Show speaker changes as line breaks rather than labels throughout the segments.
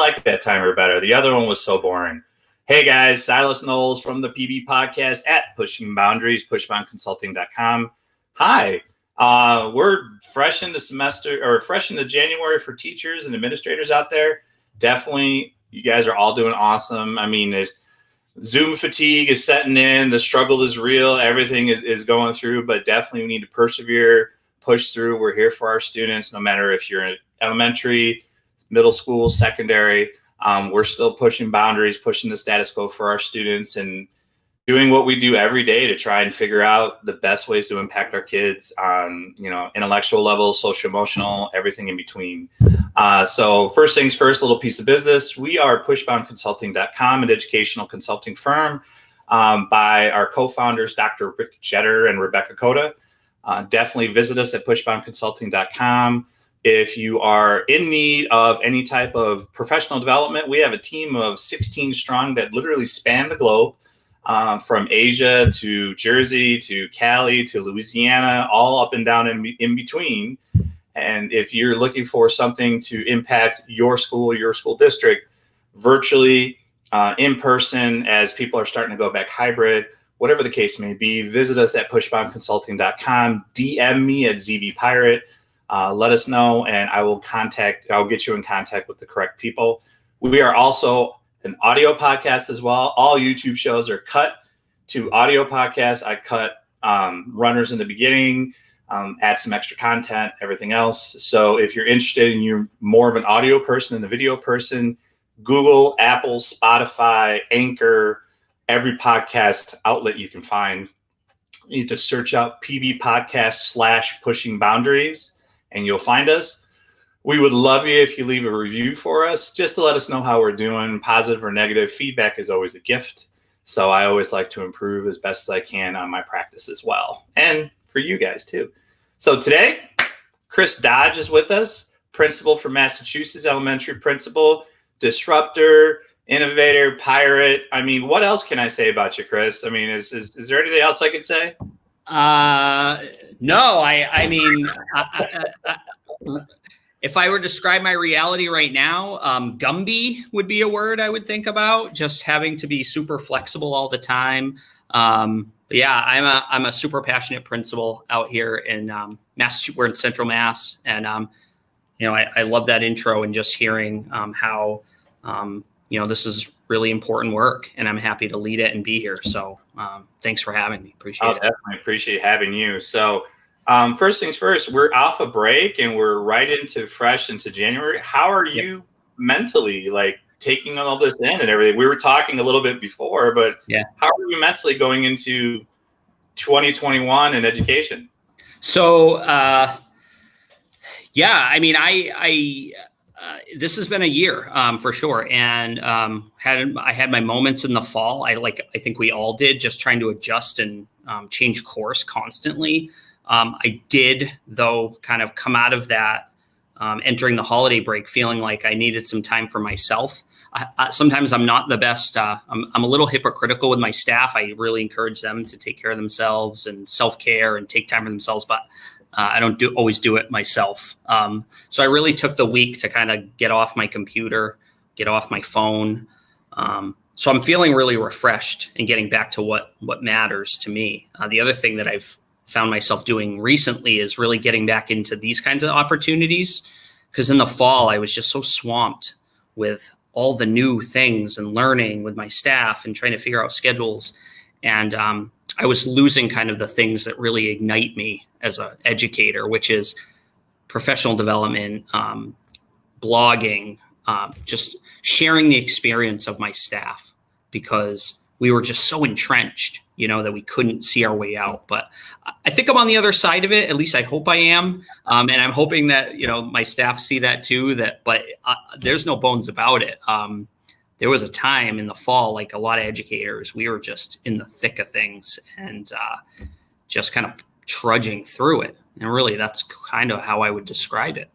like that timer better. The other one was so boring. Hey guys, Silas Knowles from the PB podcast at Pushing Boundaries, pushboundconsulting.com. Hi, we're fresh into January for teachers and administrators out there. Definitely, you guys are all doing awesome. I mean, Zoom fatigue is setting in. The struggle is real. Everything is going through, but definitely we need to persevere, push through. We're here for our students, no matter if you're in elementary, middle school, secondary. We're still pushing boundaries, pushing the status quo for our students, and doing what we do every day to try and figure out the best ways to impact our kids on, intellectual level, social, emotional, everything in between. So first things first, a little piece of business. We are pushboundconsulting.com, an educational consulting firm by our co-founders, Dr. Rick Jetter and Rebecca Cota. Definitely visit us at pushboundconsulting.com. If you are in need of any type of professional development, we have a team of 16 strong that literally span the globe. From Asia to Jersey to Cali to Louisiana, all up and down in between. And if you're looking for something to impact your school district, virtually, in person, as people are starting to go back hybrid, whatever the case may be, visit us at pushboundconsulting.com. DM me at ZBPirate. Let us know, and I'll get you in contact with the correct people. We are also an audio podcast as well. All YouTube shows are cut to audio podcasts. I cut runners in the beginning, add some extra content, everything else. So if you're interested and you're more of an audio person than a video person, Google, Apple, Spotify, Anchor, every podcast outlet you can find. You need to search out PB Podcast / Pushing Boundaries, and you'll find us. We would love you if you leave a review for us, just to let us know how we're doing. Positive or negative feedback is always a gift. So I always like to improve as best as I can on my practice as well. And for you guys too. So today, Chris Dodge is with us, principal for Massachusetts Elementary Principal, disruptor, innovator, pirate. I mean, what else can I say about you, Chris? I mean, is there anything else I could say?
No, I mean, if I were to describe my reality right now, Gumby would be a word I would think about, just having to be super flexible all the time. But yeah, I'm a super passionate principal out here in Massachusetts. We're in Central Mass, and I love that intro and just hearing how this is really important work, and I'm happy to lead it and be here. So thanks for having me. Appreciate it.
Definitely appreciate having you. So first things first, we're off a break and we're right into January. How are you mentally, like, taking all this in and everything? We were talking a little bit before, but how are you mentally going into 2021 in education?
So, I mean, this has been a year for sure, and I had my moments in the fall. I think we all did, just trying to adjust and change course constantly. I did, though, kind of come out of that entering the holiday break feeling like I needed some time for myself. Sometimes I'm not the best. I'm a little hypocritical with my staff. I really encourage them to take care of themselves and self-care and take time for themselves, but I don't always do it myself. So I really took the week to kind of get off my computer, get off my phone. So I'm feeling really refreshed and getting back to what matters to me. The other thing that I've found myself doing recently is really getting back into these kinds of opportunities, because in the fall I was just so swamped with all the new things and learning with my staff and trying to figure out schedules. And I was losing kind of the things that really ignite me as an educator, which is professional development, blogging, just sharing the experience of my staff, because we were just so entrenched, that we couldn't see our way out. But I think I'm on the other side of it. At least I hope I am. And I'm hoping that, my staff see that too, but there's no bones about it. There was a time in the fall, like a lot of educators, we were just in the thick of things and just kind of trudging through it. And really, that's kind of how I would describe it.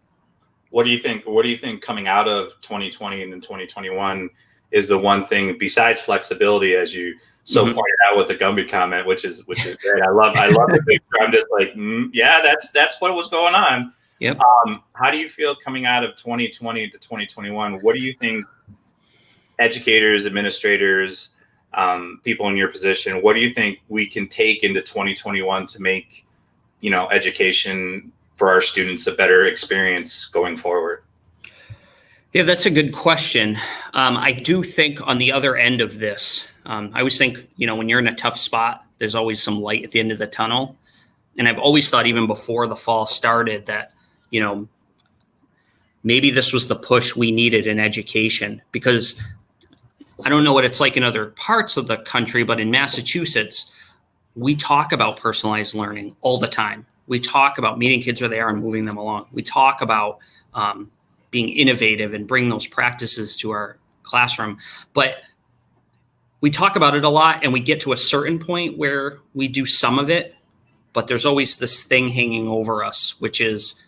What do you think? What do you think coming out of 2020 and 2021 is the one thing besides flexibility, as you pointed out with the Gumby comment, which is great. I love the picture. I'm just like, that's what was going on.
Yep.
How do you feel coming out of 2020 to 2021? What do you think educators, administrators, people in your position, what do you think we can take into 2021 to make, education for our students a better experience going forward?
Yeah, that's a good question. I do think on the other end of this, I always think, when you're in a tough spot, there's always some light at the end of the tunnel. And I've always thought, even before the fall started, that, maybe this was the push we needed in education, because I don't know what it's like in other parts of the country, but in Massachusetts, we talk about personalized learning all the time. We talk about meeting kids where they are and moving them along. We talk about being innovative and bring those practices to our classroom. But we talk about it a lot, and we get to a certain point where we do some of it, but there's always this thing hanging over us, which is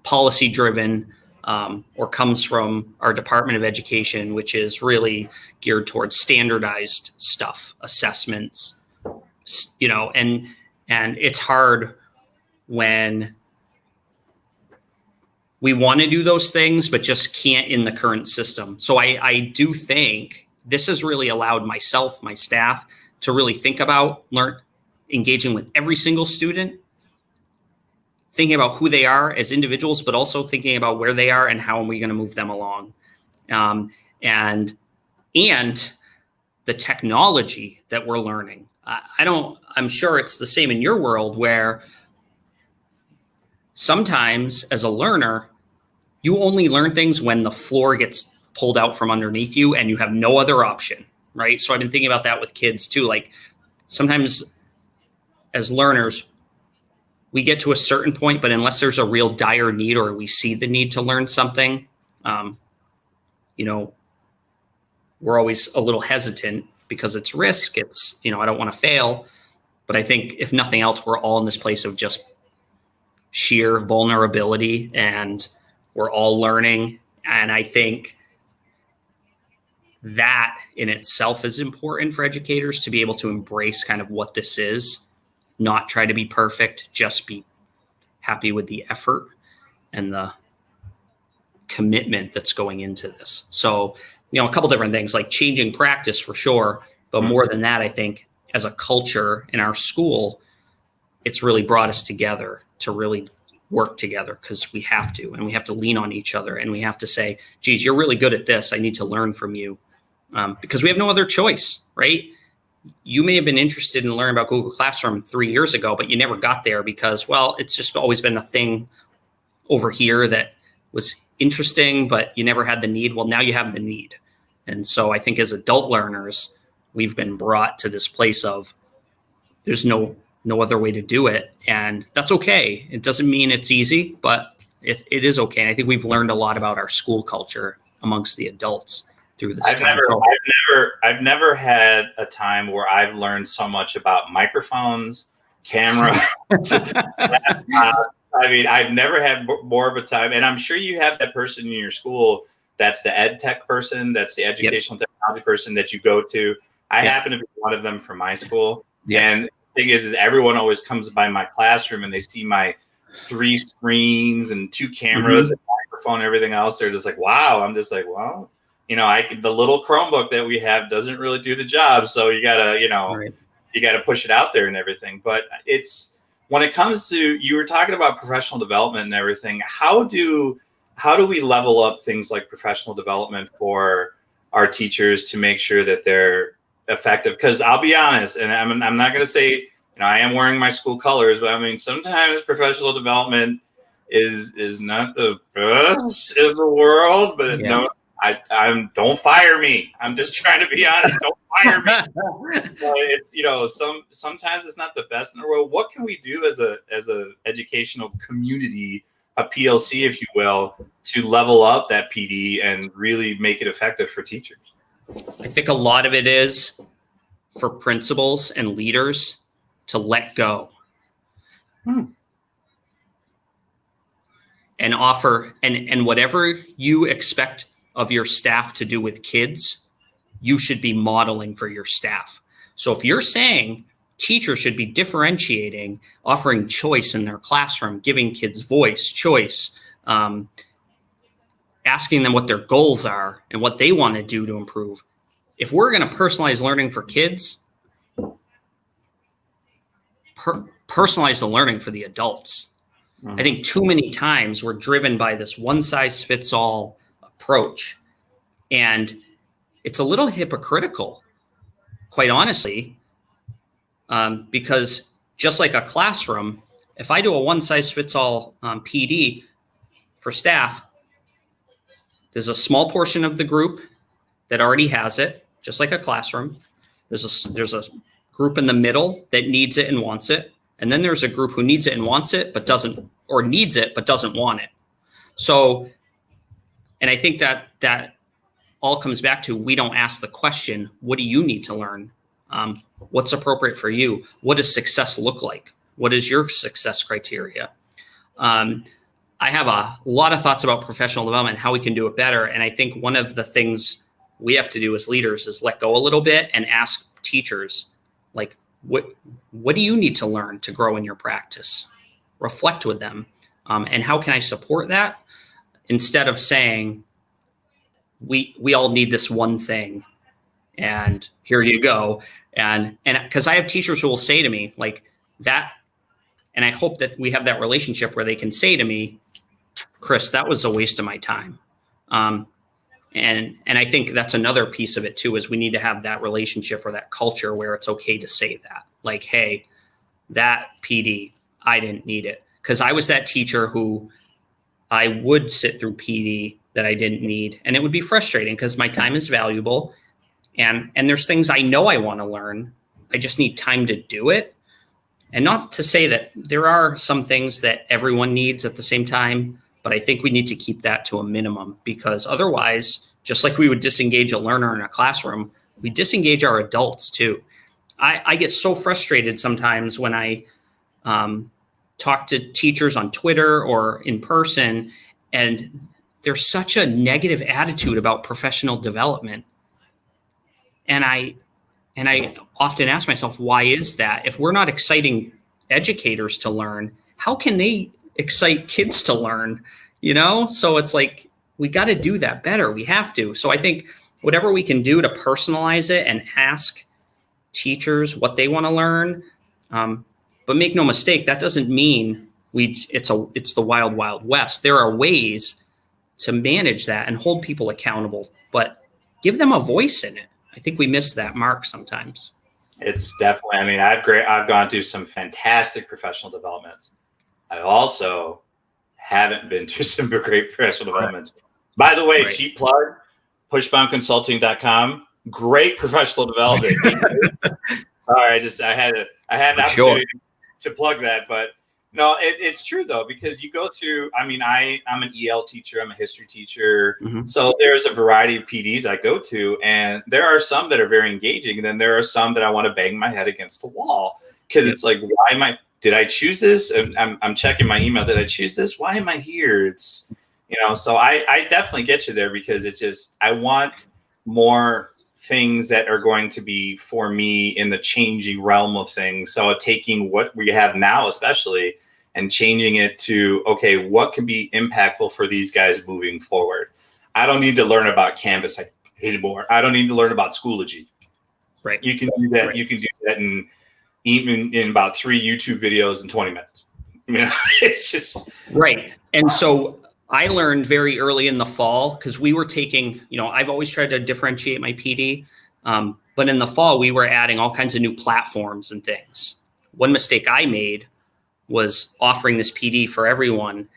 policy driven, or comes from our Department of Education, which is really geared towards standardized stuff, assessments, and it's hard when we want to do those things, but just can't in the current system. So I do think this has really allowed myself, my staff, to really think about engaging with every single student, thinking about who they are as individuals, but also thinking about where they are and how are we going to move them along. And the technology that we're learning. I'm sure it's the same in your world, where sometimes as a learner, you only learn things when the floor gets pulled out from underneath you and you have no other option, right? So I've been thinking about that with kids too. Like, sometimes as learners, we get to a certain point, but unless there's a real dire need or we see the need to learn something, we're always a little hesitant because it's risk. It's, I don't want to fail. But I think if nothing else, we're all in this place of just sheer vulnerability, and we're all learning. And I think that in itself is important for educators to be able to embrace kind of what this is, not try to be perfect, just be happy with the effort and the commitment that's going into this. So, a couple different things, like changing practice for sure. But more than that, I think as a culture in our school, it's really brought us together to really work together, because we have to, and we have to lean on each other, and we have to say, geez, you're really good at this. I need to learn from you, because we have no other choice, right? You may have been interested in learning about Google Classroom 3 years ago, but you never got there because, well, it's just always been a thing over here that was interesting, but you never had the need. Well, now you have the need. And so I think as adult learners, we've been brought to this place of there's no other way to do it. And that's okay. It doesn't mean it's easy, but it is okay. And I think we've learned a lot about our school culture amongst the adults through this time.
I've never had a time where I've learned so much about microphones, camera. I've never had more of a time. And I'm sure you have that person in your school that's the ed tech person, that's the educational technology person that you go to. I happen to be one of them for my school. And the thing is everyone always comes by my classroom and they see my 3 screens and 2 cameras and microphone and everything else. They're just like, wow. I'm just like, well, the little Chromebook that we have doesn't really do the job. So you gotta, you gotta push it out there and everything. But it's, when it comes to, you were talking about professional development and everything, how do we level up things like professional development for our teachers to make sure that they're effective? Because I'll be honest, and I'm not going to say, I am wearing my school colors, but sometimes professional development is not the best in the world, but don't fire me. I'm just trying to be honest. Don't fire me. Sometimes it's not the best in the world. What can we do as a educational community, a PLC, if you will, to level up that PD and really make it effective for teachers?
I think a lot of it is for principals and leaders to let go and offer, and whatever you expect of your staff to do with kids, you should be modeling for your staff. So if you're saying teachers should be differentiating, offering choice in their classroom, giving kids voice, choice, asking them what their goals are and what they want to do to improve. If we're going to personalize learning for kids, personalize the learning for the adults. I think too many times we're driven by this one-size-fits-all approach. And it's a little hypocritical, quite honestly, because just like a classroom, if I do a one-size-fits-all PD for staff, there's a small portion of the group that already has it, just like a classroom. There's a group in the middle that needs it and wants it. And then there's a group who needs it and wants it, but doesn't, or needs it, but doesn't want it. So, and I think that all comes back to, we don't ask the question, what do you need to learn? What's appropriate for you? What does success look like? What is your success criteria? I have a lot of thoughts about professional development, how we can do it better. And I think one of the things we have to do as leaders is let go a little bit and ask teachers, like, what do you need to learn to grow in your practice? Reflect with them. And how can I support that? Instead of saying, we all need this one thing and here you go. And because I have teachers who will say to me like that, and I hope that we have that relationship where they can say to me, Chris, that was a waste of my time. And I think that's another piece of it too, is we need to have that relationship or that culture where it's okay to say that, like, hey, that PD, I didn't need it. Because I was that teacher who I would sit through PD that I didn't need. And it would be frustrating because my time is valuable. And there's things I know I want to learn. I just need time to do it. And not to say that there are some things that everyone needs at the same time, but I think we need to keep that to a minimum, because otherwise, just like we would disengage a learner in a classroom, we disengage our adults too. I get so frustrated sometimes when I talk to teachers on Twitter or in person, and there's such a negative attitude about professional development. And I often ask myself, why is that? If we're not exciting educators to learn, how can they excite kids to learn? So it's like, we got to do that better. We have to. So I think whatever we can do to personalize it and ask teachers what they want to learn. But make no mistake, that doesn't mean it's the wild, wild west. There are ways to manage that and hold people accountable, but give them a voice in it. I think we miss that mark sometimes.
It's definitely, I've gone through some fantastic professional developments. I also haven't been to some great professional developments. By the way, cheap plug, pushboundconsulting.com. Great professional development. Sorry, I had an opportunity to plug that, but no, it's true though, because you go through, I'm an EL teacher, I'm a history teacher. Mm-hmm. So there's a variety of PDs I go to, and there are some that are very engaging. And then there are some that I want to bang my head against the wall, because it's like, did I choose this? I'm checking my email. Did I choose this? Why am I here? It's, so I definitely get you there, because it's just, I want more things that are going to be for me in the changing realm of things. So taking what we have now, especially, and changing it to, okay, what can be impactful for these guys moving forward? I don't need to learn about Canvas anymore. I don't need to learn about Schoology.
Right.
You can do that. Right. You can do that in about 3 YouTube videos in 20 minutes. It's just
right. And so I learned very early in the fall, because we were taking, I've always tried to differentiate my PD. But in the fall, we were adding all kinds of new platforms and things. One mistake I made was offering this PD for everyone,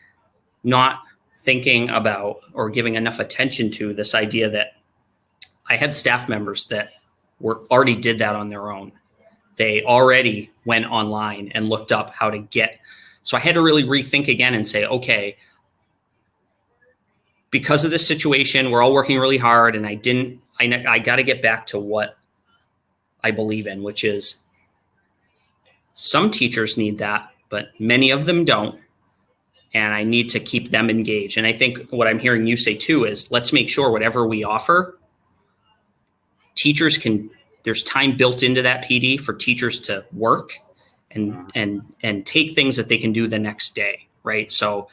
not thinking about or giving enough attention to this idea that I had staff members that already did that on their own. They already went online and looked up how to get. So I had to really rethink again and say, okay, because of this situation, we're all working really hard, and I got to get back to what I believe in, which is some teachers need that, but many of them don't. And I need to keep them engaged. And I think what I'm hearing you say too is, let's make sure whatever we offer, teachers can there's time built into that PD for teachers to work and take things that they can do the next day, right? So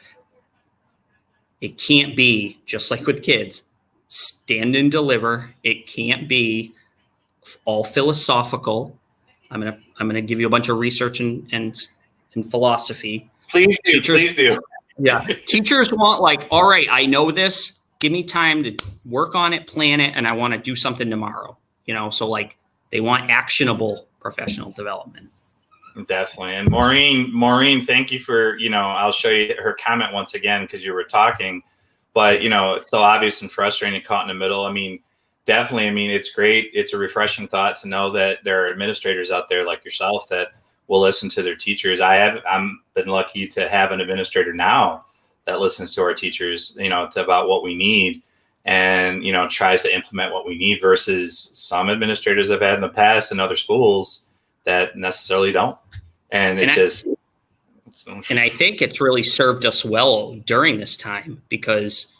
it can't be just like with kids, stand and deliver. It can't be all philosophical. I'm gonna give you a bunch of research and philosophy.
Please do.
Teachers,
please do.
Yeah, teachers want like, all right, I know this. Give me time to work on it, plan it, and I want to do something tomorrow. So like they want actionable professional development.
Definitely. And Maureen, thank you for, I'll show you her comment once again because you were talking, but it's so obvious and frustrating, caught in the middle. I mean, definitely. I mean, it's great. It's a refreshing thought to know that there are administrators out there like yourself that will listen to their teachers. I'm been lucky to have an administrator now that listens to our teachers, about what we need and, tries to implement what we need versus some administrators I've had in the past in other schools that necessarily don't. And I
think it's really served us well during this time because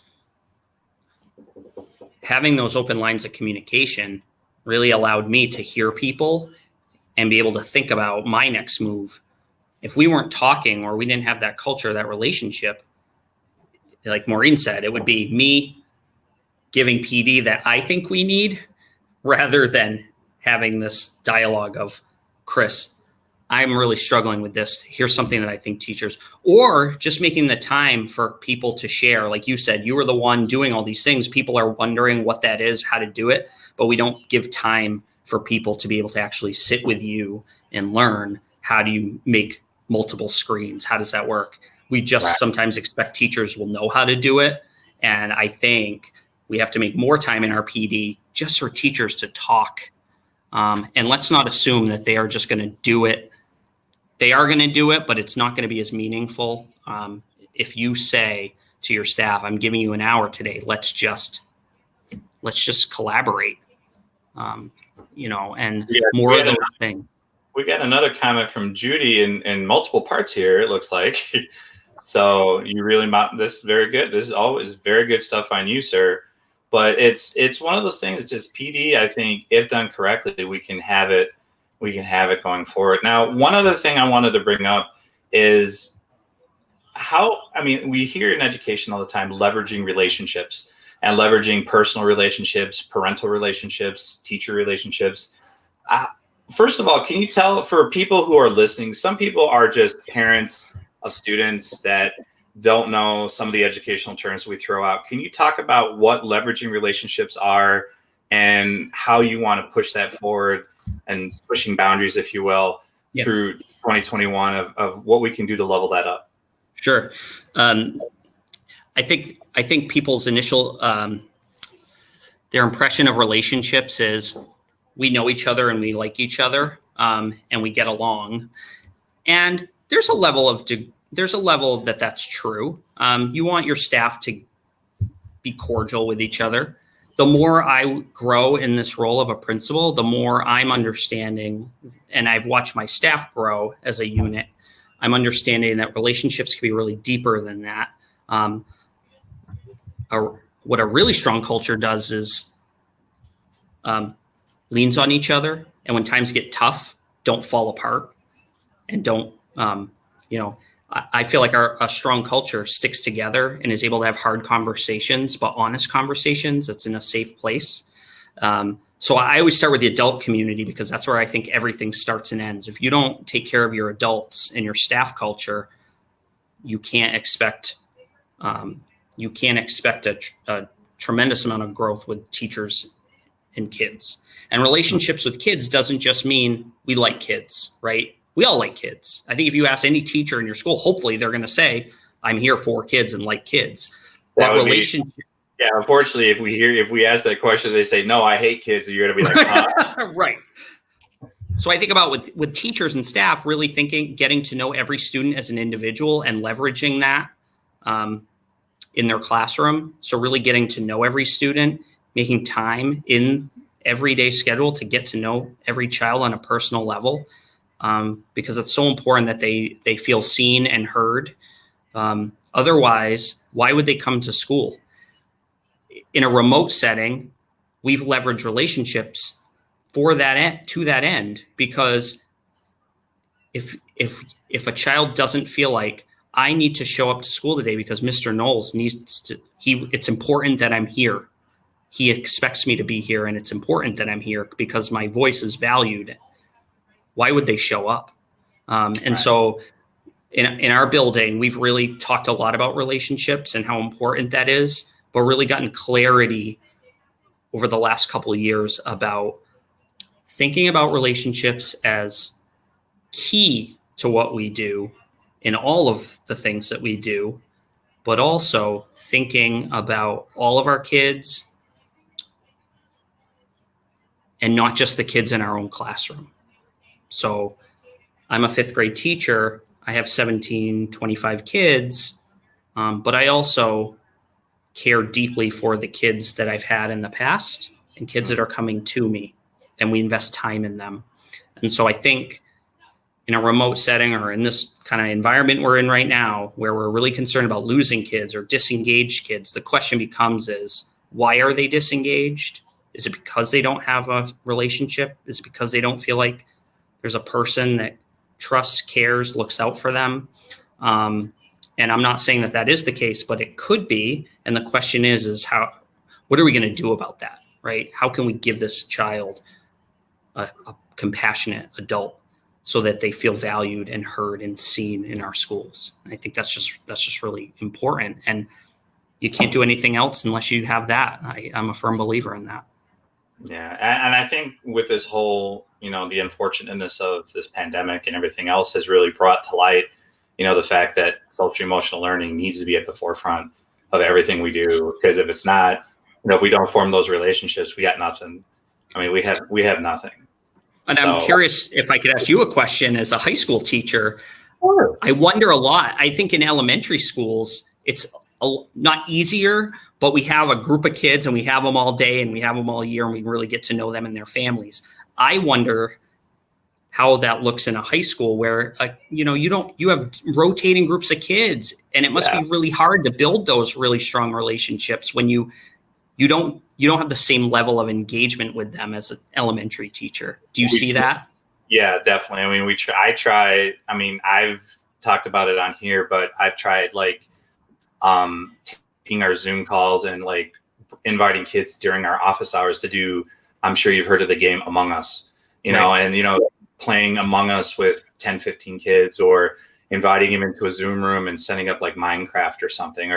having those open lines of communication really allowed me to hear people and be able to think about my next move. If we weren't talking or we didn't have that culture, that relationship, like Maureen said, it would be me giving PD that I think we need rather than having this dialogue of, Chris, I'm really struggling with this. Here's something that I think teachers, or just making the time for people to share. Like you said, you were the one doing all these things. People are wondering what that is, how to do it, but we don't give time for people to be able to actually sit with you and learn how do you make multiple screens? How does that work? We just sometimes expect teachers will know how to do it. And I think we have to make more time in our PD just for teachers to talk. And let's not assume that they are just going to do it. They are going to do it, but it's not going to be as meaningful. If you say to your staff, I'm giving you an hour today, let's just collaborate, and more of those things.
We got another comment from Judy in multiple parts here, it looks like. So you really, this is very good. This is always very good stuff on you, sir. But it's one of those things, just PD, I think, if done correctly, we can have it going forward. Now, one other thing I wanted to bring up is we hear in education all the time, leveraging relationships and leveraging personal relationships, parental relationships, teacher relationships. First of all, can you tell, for people who are listening, some people are just parents of students that don't know some of the educational terms we throw out. Can you talk about what leveraging relationships are and how you want to push that forward and pushing boundaries, if you will, through 2021 of what we can do to level that up?
Sure. I think people's initial, their impression of relationships is we know each other and we like each other, and we get along. And there's a level that's true. You want your staff to be cordial with each other. The more I grow in this role of a principal, the more I'm understanding, and I've watched my staff grow as a unit, I'm understanding that relationships can be really deeper than that. What a really strong culture does is leans on each other. And when times get tough, don't fall apart and don't, I feel like a strong culture sticks together and is able to have hard conversations, but honest conversations that's in a safe place. So I always start with the adult community because that's where I think everything starts and ends. If you don't take care of your adults and your staff culture, you can't expect a tremendous amount of growth with teachers and kids. And relationships with kids doesn't just mean we like kids, right? We all like kids. I think if you ask any teacher in your school, hopefully they're going to say, I'm here for kids and like kids. That relationship.
Yeah, unfortunately, if we ask that question, they say, no, I hate kids. You're going to be like, huh?
Right. So I think about with teachers and staff, really getting to know every student as an individual and leveraging that in their classroom. So really getting to know every student, making time in everyday schedule to get to know every child on a personal level. Because it's so important that they feel seen and heard. Otherwise, why would they come to school? In a remote setting, we've leveraged relationships to that end, because if a child doesn't feel like I need to show up to school today because Mr. Knowles needs to, it's important that I'm here. He expects me to be here, and it's important that I'm here because my voice is valued. Why would they show up? And so in our building, we've really talked a lot about relationships and how important that is, but really gotten clarity over the last couple of years about thinking about relationships as key to what we do in all of the things that we do, but also thinking about all of our kids and not just the kids in our own classroom. So I'm a 5th grade teacher. I have 25 kids, but I also care deeply for the kids that I've had in the past and kids that are coming to me, and we invest time in them. And so I think in a remote setting or in this kind of environment we're in right now, where we're really concerned about losing kids or disengaged kids, the question becomes is, why are they disengaged? Is it because they don't have a relationship? Is it because they don't feel like there's a person that trusts, cares, looks out for them? And I'm not saying that that is the case, but it could be. And the question is what are we going to do about that, right? How can we give this child a compassionate adult so that they feel valued and heard and seen in our schools? And I think that's just really important. And you can't do anything else unless you have that. I'm a firm believer in that.
Yeah. And I think with this whole, the unfortunateness of this pandemic and everything else has really brought to light, the fact that social emotional learning needs to be at the forefront of everything we do. Because if it's not, if we don't form those relationships, we got nothing. I mean, we have nothing.
And I'm curious if I could ask you a question as a high school teacher.
Sure.
I wonder a lot. I think in elementary schools, it's not easier, but we have a group of kids and we have them all day and we have them all year and we really get to know them and their families. I wonder how that looks in a high school where, you have rotating groups of kids, and it must be really hard to build those really strong relationships when you don't have the same level of engagement with them as an elementary teacher. Do you see that?
Yeah, definitely. I mean, I try, I've talked about it on here, but I've tried taking our Zoom calls and inviting kids during our office hours to do, I'm sure you've heard of the game Among Us, and, playing Among Us with 10, 15 kids, or inviting them into a Zoom room and setting up Minecraft or something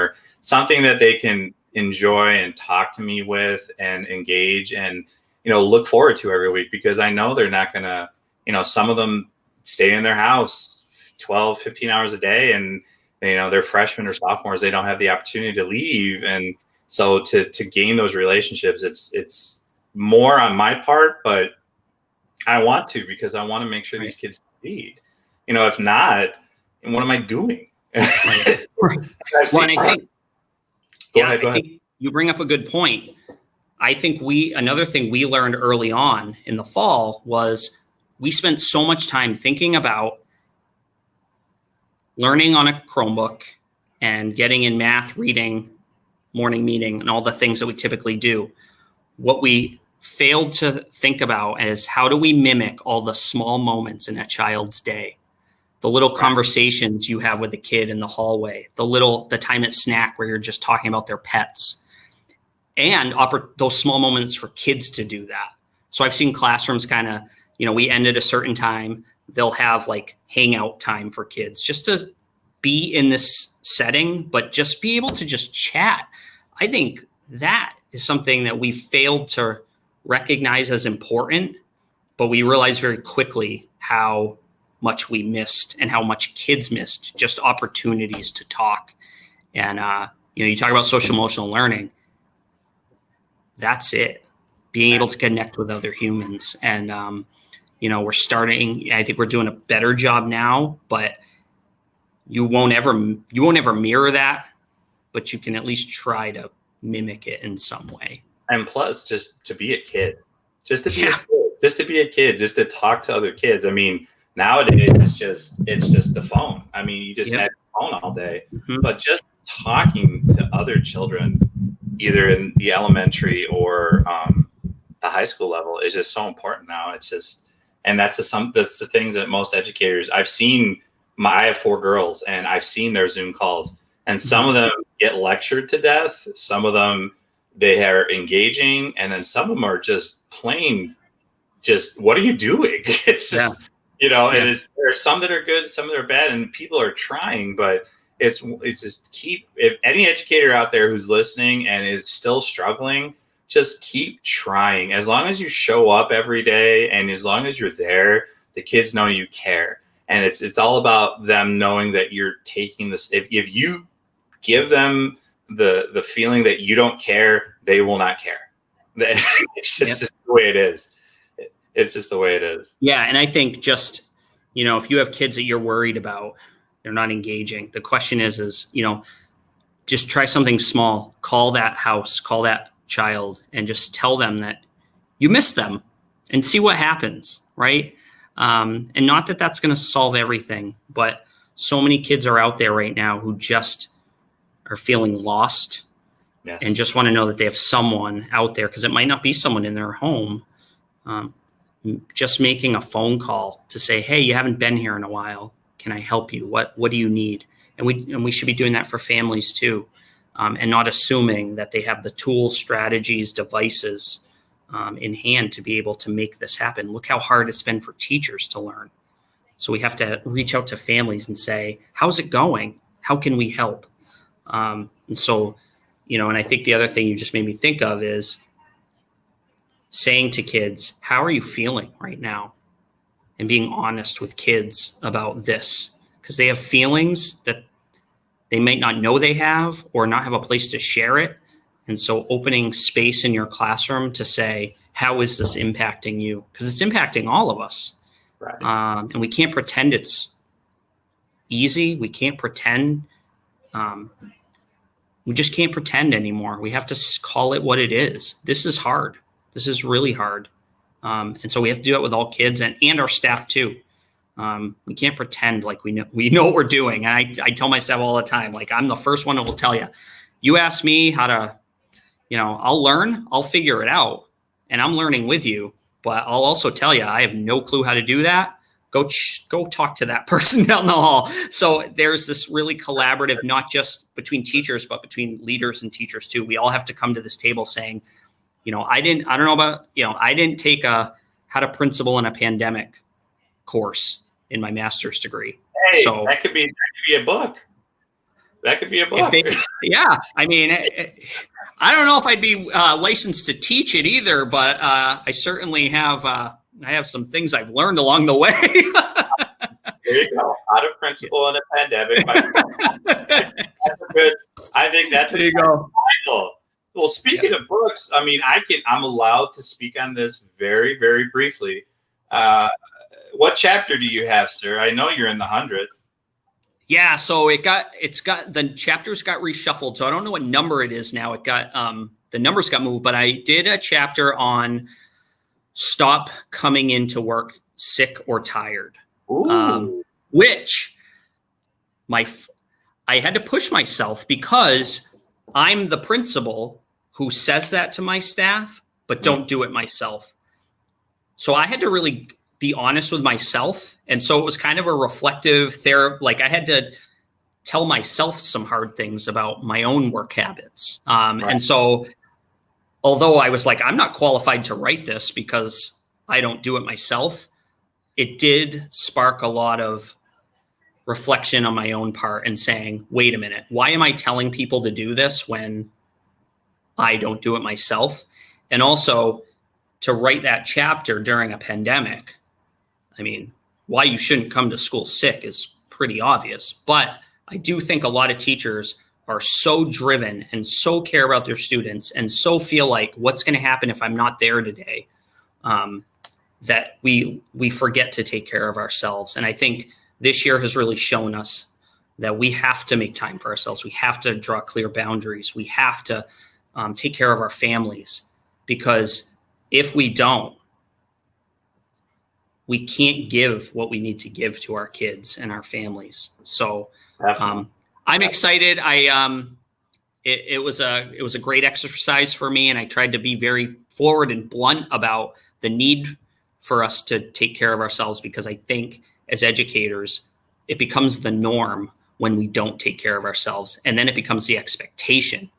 that they can enjoy and talk to me with and engage and, look forward to every week, because I know they're not going to, some of them stay in their house 12, 15 hours a day, and, they're freshmen or sophomores, they don't have the opportunity to leave. And so to gain those relationships, it's more on my part, but I want to, because I want to make sure these kids succeed. If not, what am I doing?
I think you bring up a good point. I think another thing we learned early on in the fall was we spent so much time thinking about learning on a Chromebook and getting in math, reading, morning meeting, and all the things that we typically do. What we failed to think about is, how do we mimic all the small moments in a child's day? The little conversations you have with a kid in the hallway, the time at snack where you're just talking about their pets, and those small moments for kids to do that. So I've seen classrooms kind of, we end at a certain time, they'll have hangout time for kids just to be in this setting, but just be able to just chat. I think that is something that we failed to recognize as important, but we realized very quickly how much we missed and how much kids missed, just opportunities to talk. And, you talk about social emotional learning. That's it. Being able to connect with other humans. And, we're starting, I think we're doing a better job now, but you won't ever mirror that, but you can at least try to mimic it in some way.
And plus, just to be a kid, just to to talk to other kids. Nowadays it's just the phone. You just have your phone all day, but just talking to other children, either in the elementary or the high school level is just so important now. It's just, and that's the things that most educators I've seen. I have 4 girls, and I've seen their Zoom calls, and some of them get lectured to death. Some of them, they are engaging, and then some of them are just plain, just, what are you doing? It's just, and there's some that are good, some that are bad, and people are trying, but it's just if any educator out there who's listening and is still struggling, just keep trying. As long as you show up every day, and as long as you're there, the kids know you care. And it's all about them knowing that you're taking this. If you give them the feeling that you don't care, they will not care. It's just the way it is. It's just the way it is.
Yeah. And I think just, if you have kids that you're worried about, they're not engaging. The question is, just try something small. Call that house, call that child, and just tell them that you miss them and see what happens. Right. And not that that's going to solve everything, but so many kids are out there right now who just are feeling lost and just want to know that they have someone out there, because it might not be someone in their home. Just making a phone call to say, hey, you haven't been here in a while. Can I help you? What do you need? And we should be doing that for families too, and not assuming that they have the tools, strategies, devices in hand to be able to make this happen. Look how hard it's been for teachers to learn. So we have to reach out to families and say, how's it going? How can we help? And so, and I think the other thing you just made me think of is saying to kids, how are you feeling right now? And being honest with kids about this, because they have feelings that they might not know they have or not have a place to share it. And so opening space in your classroom to say, how is this impacting you? Because it's impacting all of us.
Right.
And we can't pretend it's easy. We can't pretend. We just can't pretend anymore. We have to call it what it is. This is hard. This is really hard. And so we have to do it with all kids and our staff too. We can't pretend like we know what we're doing. And I tell my staff all the time, like, I'm the first one that will tell you, you ask me how to, I'll learn, I'll figure it out, and I'm learning with you, but I'll also tell you, I have no clue how to do that. Go talk to that person down the hall. So there's this really collaborative, not just between teachers, but between leaders and teachers too. We all have to come to this table saying, I didn't take a how to principal in a pandemic course in my master's degree.
Hey,
so
that could be a book. That could be a book.
I mean, I don't know if I'd be licensed to teach it either, but I certainly have. I have some things I've learned along the way.
There you go. How to principal in a pandemic. That's a good. I think that's
there you go.
Title. Well, speaking of books, I mean, I'm allowed to speak on this very, very briefly. What chapter do you have, sir? I know you're in the 100th.
Yeah, so the chapters got reshuffled. So I don't know what number it is now. It got the numbers got moved, but I did a chapter on stop coming into work sick or tired. Which I had to push myself, because I'm the principal who says that to my staff, but don't do it myself. So I had to really be honest with myself. And so it was kind of a reflective therapy. Like, I had to tell myself some hard things about my own work habits. Right. And so although I was like, I'm not qualified to write this because I don't do it myself, it did spark a lot of reflection on my own part and saying, wait a minute, why am I telling people to do this when I don't do it myself? And also to write that chapter during a pandemic. I mean, why you shouldn't come to school sick is pretty obvious, but I do think a lot of teachers are so driven and so care about their students and so feel like, what's going to happen if I'm not there today, that we forget to take care of ourselves. And I think this year has really shown us that we have to make time for ourselves. We have to draw clear boundaries. We have to take care of our families, because if we don't, we can't give what we need to give to our kids and our families. So I'm excited. It was a great exercise for me, and I tried to be very forward and blunt about the need for us to take care of ourselves, because I think as educators, it becomes the norm when we don't take care of ourselves. And then it becomes the expectation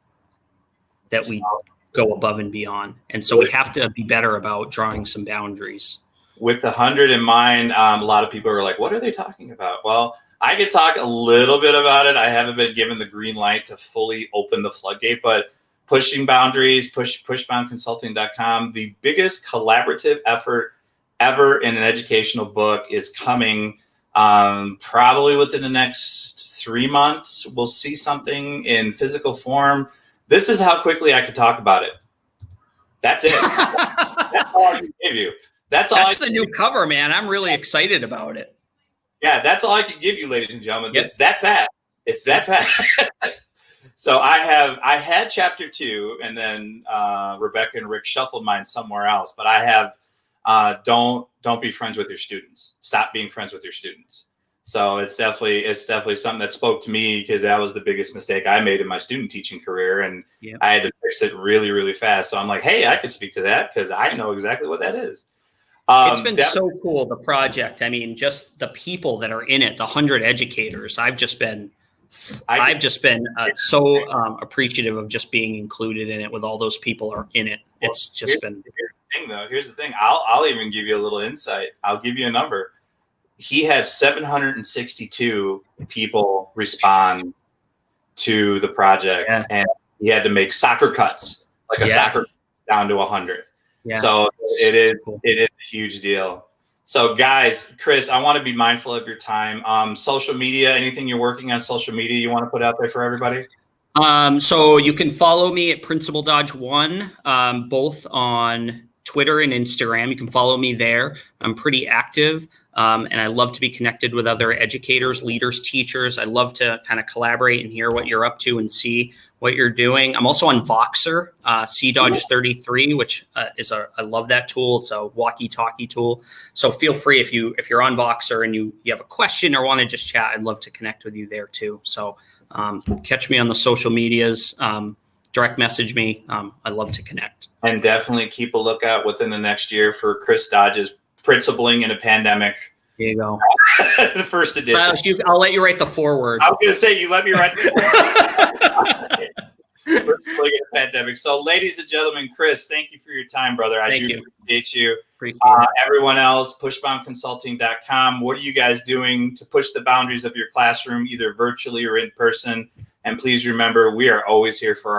that we go above and beyond. And so we have to be better about drawing some boundaries.
With the 100 in mind, a lot of people are like, what are they talking about? Well, I could talk a little bit about it. I haven't been given the green light to fully open the floodgate, but Pushing Boundaries, pushboundconsulting.com, the biggest collaborative effort ever in an educational book is coming probably within the next 3 months. We'll see something in physical form. This is how quickly I could talk about it. That's it. That's all I can give you.
That's the new cover, man. I'm really excited about it.
Yeah, that's all I can give you, ladies and gentlemen. Yep. It's that fast. It's that fast. So I had chapter 2, and then Rebecca and Rick shuffled mine somewhere else. But I have don't be friends with your students. Stop being friends with your students. So it's definitely something that spoke to me, because that was the biggest mistake I made in my student teaching career, and I had to fix it really, really fast. So I'm like, hey, I could speak to that because I know exactly what that is.
It's been so cool, the project. I mean, just the people that are in it, the 100 educators. I've just been so appreciative of just being included in it with all those people are in it. It's just been.
Here's the thing. I'll even give you a little insight. I'll give you a number. He had 762 people respond to the project, and he had to make soccer cuts, like a soccer down to 100. Yeah. So it is a huge deal. So guys, Chris, I want to be mindful of your time. Social media, anything you're working on social media you want to put out there for everybody?
So you can follow me at Principal Dodge 1, both on Twitter and Instagram. You can follow me there. I'm pretty active. And I love to be connected with other educators, leaders, teachers. I love to kind of collaborate and hear what you're up to and see what you're doing. I'm also on Voxer, CDodge 33, which I love that tool. It's a walkie-talkie tool. So feel free if you're on Voxer and you have a question or want to just chat, I'd love to connect with you there too. So catch me on the social medias, direct message me. I'd love to connect.
And definitely keep a lookout within the next year for Chris Dodge's Principling in a Pandemic.
There you go.
The first edition.
I'll let you write the foreword.
I was going to say, you let me write the foreword. Principling in a Pandemic. So, ladies and gentlemen, Chris, thank you for your time, brother. I do appreciate you. Everyone else, pushboundconsulting.com. What are you guys doing to push the boundaries of your classroom, either virtually or in person? And please remember, we are always here for our